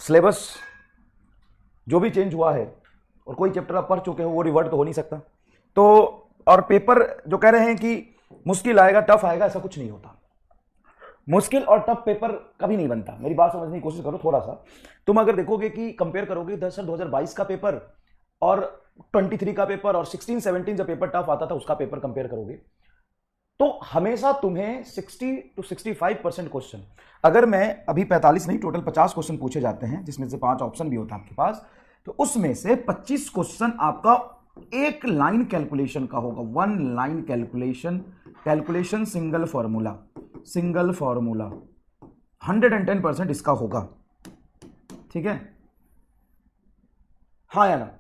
Syllabus जो भी change हुआ है और कोई चैप्टर आप पढ़ चुके हो वो रिवर्ट तो हो नहीं सकता। तो और पेपर जो कह रहे हैं कि मुश्किल आएगा टफ आएगा, ऐसा कुछ नहीं होता। मुश्किल और टफ पेपर कभी नहीं बनता। मेरी बात समझने की कोशिश करो थोड़ा सा। तुम अगर देखोगे कि कंपेयर करोगे दरअसल 2022 का पेपर और 23 का पेपर और 16-17 जब पेपर टफ आता था उसका पेपर कंपेयर करोगे तो हमेशा तुम्हें 60 to 65% क्वेश्चन, अगर मैं अभी 45 नहीं टोटल 50 क्वेश्चन पूछे जाते हैं जिसमें से 5 ऑप्शन भी होता है आपके पास, तो उसमें से 25 क्वेश्चन आपका एक लाइन कैलकुलेशन का होगा। 1 लाइन कैलकुलेशन सिंगल फॉर्मूला 110% इसका होगा। ठीक है, हाँ या ना?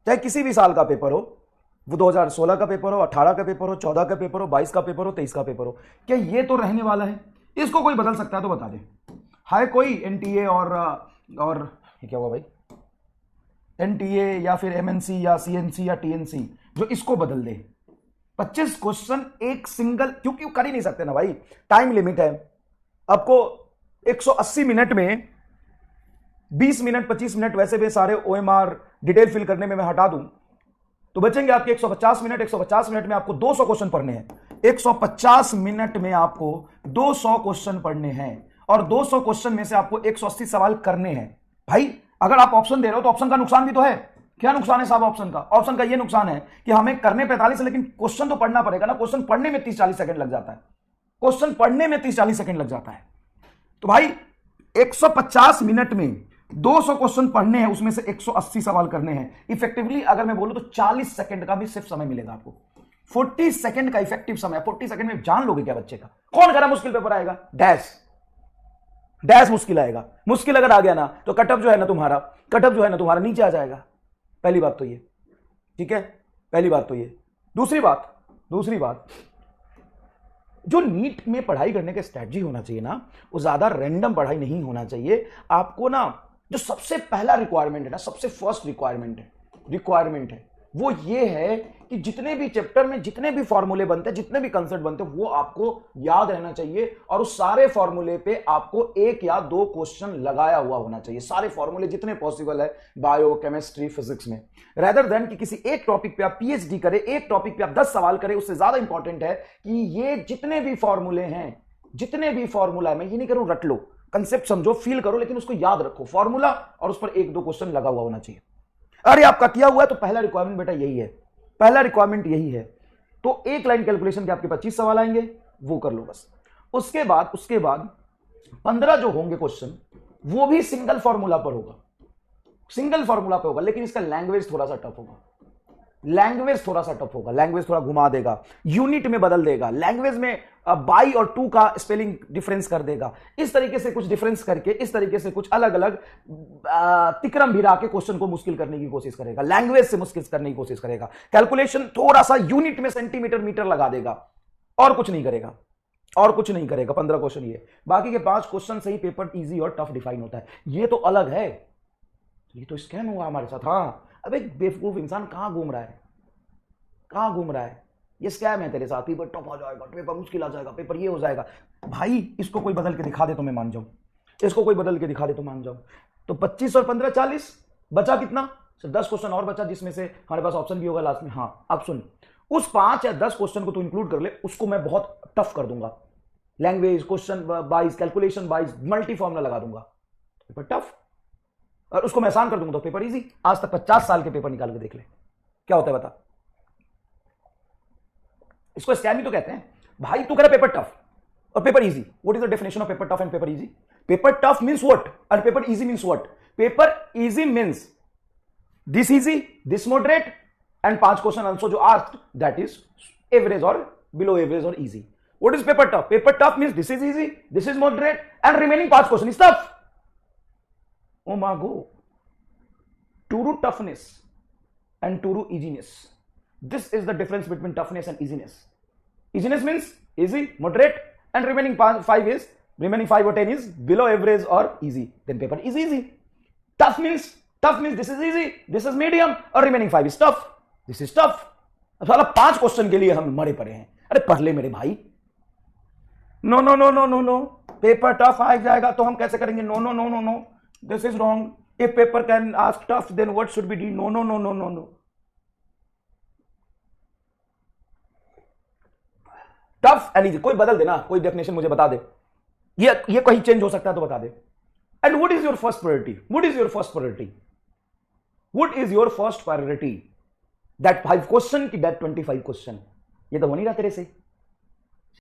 चाहे किसी भी साल का पेपर हो, वो 2016 का पेपर हो, 18 का पेपर हो, 14 का पेपर हो, 22 का पेपर हो, 23 का पेपर हो, क्या ये तो रहने वाला है? इसको कोई बदल सकता है तो बता दे। हाय कोई एनटीए और ये क्या हुआ भाई, एनटीए या फिर एमएनसी या सीएनसी या टीएनसी जो इसको बदल दे। 25 क्वेश्चन एक सिंगल, क्योंकि कर ही नहीं सकते ना भाई, टाइम लिमिट है। आपको 180 मिनट में 20 मिनट 25 मिनट वैसे भी सारे ओएमआर डिटेल फिल करने में मैं हटा दूं तो बचेंगे आपके 150 मिनट। 150 मिनट में आपको 200 क्वेश्चन पढ़ने हैं। 150 मिनट में आपको 200 क्वेश्चन पढ़ने हैं और 200 क्वेश्चन में से आपको 180 सवाल करने हैं। भाई अगर आप ऑप्शन दे रहे हो तो ऑप्शन का नुकसान भी तो है। क्या नुकसान है साहब ऑप्शन का? ऑप्शन का यह नुकसान है कि हमें करने 45 है लेकिन क्वेश्चन तो पढ़ना पड़ेगा ना। क्वेश्चन पढ़ने में 30-40 सेकंड लग जाता है। क्वेश्चन पढ़ने में 30-40 सेकंड लग जाता है। तो भाई 150 मिनट में 200 क्वेश्चन पढ़ने हैं, उसमें से 180 सवाल करने हैं। इफेक्टिवली अगर मैं बोलूं तो 40 सेकंड का भी सिर्फ समय मिलेगा आपको। 40 सेकंड का इफेक्टिव समय। 40 सेकंड में जान लोगे क्या बच्चे का? कौन कह रहा मुश्किल पेपर आएगा? डैश मुश्किल आएगा। मुश्किल अगर आ गया ना तो कटअप जो है ना तुम्हारा नीचे आ जाएगा। पहली बात तो ये, ठीक है, पहली बात तो ये। दूसरी बात जो नीट में पढ़ाई करने का स्ट्रैटेजी होना चाहिए ना, वो ज्यादा रैंडम पढ़ाई नहीं होना चाहिए। आपको ना जो सबसे पहला रिक्वायरमेंट है ना, सबसे फर्स्ट रिक्वायरमेंट है वो ये है कि जितने भी चैप्टर में जितने भी फॉर्मूले बनते हैं, जितने भी कंसेप्ट बनते हैं, वो आपको याद रहना चाहिए और उस सारे फॉर्मूले पे आपको 1 या 2 क्वेश्चन लगाया हुआ होना चाहिए। सारे फॉर्मूले जितने पॉसिबल है बायो, केमिस्ट्री, फिजिक्स में, रेदर देन कि किसी एक टॉपिक पे आप पीएचडी करें, एक टॉपिक पे आप 10 सवाल करें। उससे ज्यादा इंपॉर्टेंट है कि ये जितने भी फॉर्मूले हैं, जितने भी फॉर्मूला, मैं ये नहीं करूं रट लो, कंसेप्ट समझो, फील करो, लेकिन उसको याद रखो फॉर्मूला, और उस पर 1-2 क्वेश्चन लगा हुआ होना चाहिए। अरे आपका किया हुआ है तो पहला रिक्वायरमेंट बेटा यही है, पहला रिक्वायरमेंट यही है। तो एक लाइन कैलकुलेशन के आपके 25 सवाल आएंगे, वो कर लो बस। उसके बाद 15 जो होंगे क्वेश्चन वो भी सिंगल फॉर्मूला पर होगा, लेकिन इसका लैंग्वेज थोड़ा सा टफ होगा। लैंग्वेज थोड़ा घुमा देगा, यूनिट में बदल देगा, लैंग्वेज में बाई और टू का स्पेलिंग डिफरेंस कर देगा। इस तरीके से कुछ डिफरेंस करके, इस तरीके से कुछ अलग अलग तिकरम भिरा के क्वेश्चन को मुश्किल करने की कोशिश करेगा, लैंग्वेज से मुश्किल करने की कोशिश करेगा। कैलकुलेशन थोड़ा सा यूनिट में सेंटीमीटर मीटर लगा देगा और कुछ नहीं करेगा 15 क्वेश्चन ये। बाकी के 5 क्वेश्चन से ही पेपर इजी और टफ डिफाइन होता है। ये तो अलग है, ये तो स्कैम हुआ हमारे साथ। हाँ, अब एक बेवकूफ इंसान कहां घूम रहा है, ये स्कैम है तेरे साथ। पेपर टफ आ जाएगा, पेपर मुश्किल आ जाएगा, पेपर ये हो जाएगा। भाई इसको कोई बदल के दिखा दे तो मैं मान जाऊं, तो 25 और 15 40, बचा कितना? सिर्फ 10 क्वेश्चन और बचा, जिसमें से हमारे पास ऑप्शन भी होगा लास्ट में। हाँ अब सुन, उस 5 या 10 क्वेश्चन को तू इंक्लूड कर ले, उसको मैं बहुत टफ कर दूंगा। Language, question wise, calculation wise, multi formula लगा दूंगा, पेपर टफ। और उसको मैं आसान कर दूंगा तो पेपर इजी। आज तक 50 साल के पेपर निकाल के देख ले क्या होता है, बता। इसको स्कैम ही तो कहते हैं। भाई तू कह रहा पेपर टफ और paper easy, what is the definition of paper tough and paper easy? Paper tough means what and paper easy means what? Paper easy means this easy, this moderate, and 5 question answer जो asked that is average और below average और easy. What is paper tough? Paper tough means this is easy, this is moderate, and remaining 5 question is tough. Oh my God. True toughness and true easiness. This is the difference between toughness and easiness. Easiness means easy, moderate, and remaining 5 or 10 is below average or easy. Then paper is easy. Tough means this is easy, this is medium, or remaining 5 is tough. This is tough. अब साला 5 question के लिए हम मरे पड़े हैं। अरे पढ़ ले मेरे भाई। नो, पेपर टफ आ जाएगा तो हम कैसे करेंगे? No, this is wrong. If paper can ask tough then what should be D? No no no no no no. Tough and easy, कोई बदल देना, कोई डेफिनेशन मुझे बता दे, ये कहीं चेंज हो सकता है तो बता दे। And what is your first priority? What is your first priority? What is your first priority? That 5 question की दैट 25 क्वेश्चन? ये तो हो नहीं रहा तेरे से।